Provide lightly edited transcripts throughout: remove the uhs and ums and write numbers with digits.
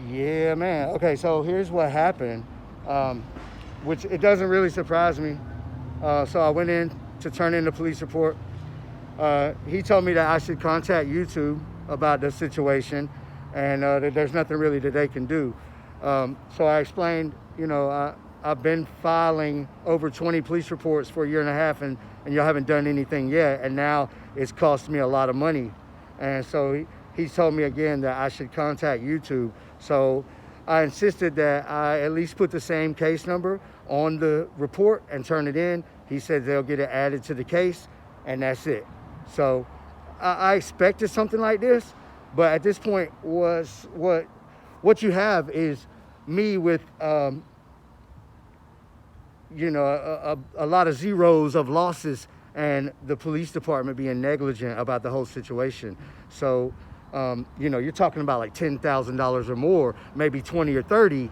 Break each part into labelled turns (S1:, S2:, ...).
S1: Yeah, man. Okay, so here's what happened, which it doesn't really surprise me. So I went in to turn in the police report. He told me that I should contact YouTube about the situation, and that there's nothing really that they can do. So I explained, I've been filing over 20 police reports for a year and a half, and y'all haven't done anything yet, and now it's cost me a lot of money. And so he told me again that I should contact YouTube. So I insisted that I at least put the same case number on the report and turn it in. He said they'll get it added to the case, and that's it. So I expected something like this, but at this point, was what you have is me with a lot of zeros of losses, and the police department being negligent about the whole situation. So you're talking about like $10,000 or more, maybe 20 or 30,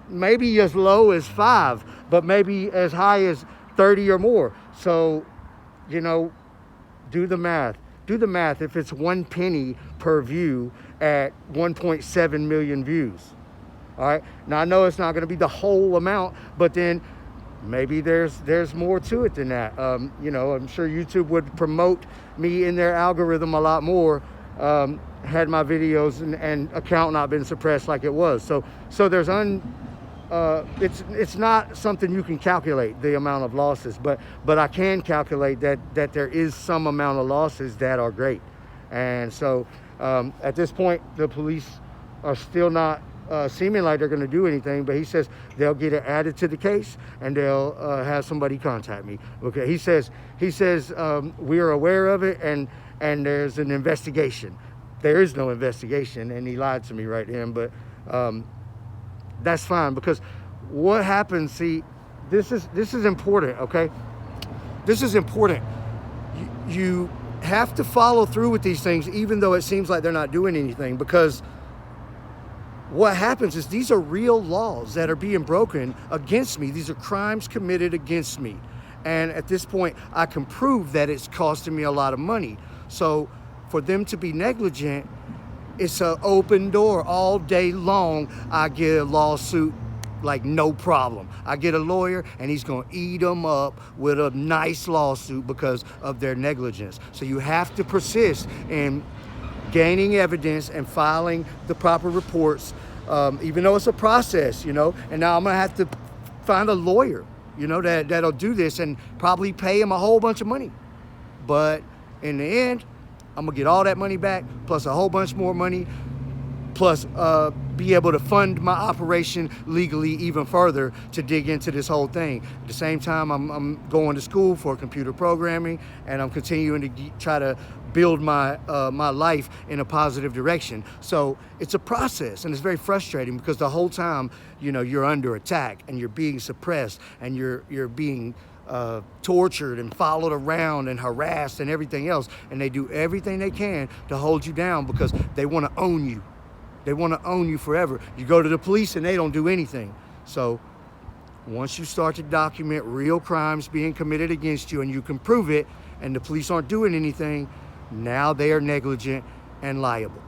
S1: maybe as low as 5, but maybe as high as 30 or more. So, do the math. Do the math if it's 1 penny per view at 1.7 million views. All right. Now I know it's not going to be the whole amount, but then maybe there's more to it than that. I'm sure YouTube would promote me in their algorithm a lot more, had my videos and account not been suppressed like it was. So there's it's not something you can calculate, the amount of losses, but I can calculate that there is some amount of losses that are great. And so at this point, the police are still not seeming like they're going to do anything, but he says they'll get it added to the case, and they'll have somebody contact me. Okay, he says we are aware of it, and there's an investigation. There is no investigation, and he lied to me right then, but that's fine, because what happens, see, this is important, okay? This is important. You have to follow through with these things, even though it seems like they're not doing anything, because what happens is these are real laws that are being broken against me. These are crimes committed against me. And at this point, I can prove that it's costing me a lot of money. So for them to be negligent, it's an open door all day long. I get a lawsuit like no problem. I get a lawyer, and he's going to eat them up with a nice lawsuit because of their negligence. So you have to persist in gaining evidence and filing the proper reports, even though it's a process, and now I'm going to have to find a lawyer, that'll do this, and probably pay him a whole bunch of money. But in the end, I'm going to get all that money back, plus a whole bunch more money, plus be able to fund my operation legally even further to dig into this whole thing. At the same time, I'm going to school for computer programming, and I'm continuing to try to build my my life in a positive direction. So it's a process, and it's very frustrating because the whole time, you're under attack, and you're being suppressed, and you're being tortured and followed around and harassed and everything else. And they do everything they can to hold you down because they want to own you. They want to own you forever. You go to the police and they don't do anything. So once you start to document real crimes being committed against you, and you can prove it, and the police aren't doing anything, now they are negligent and liable.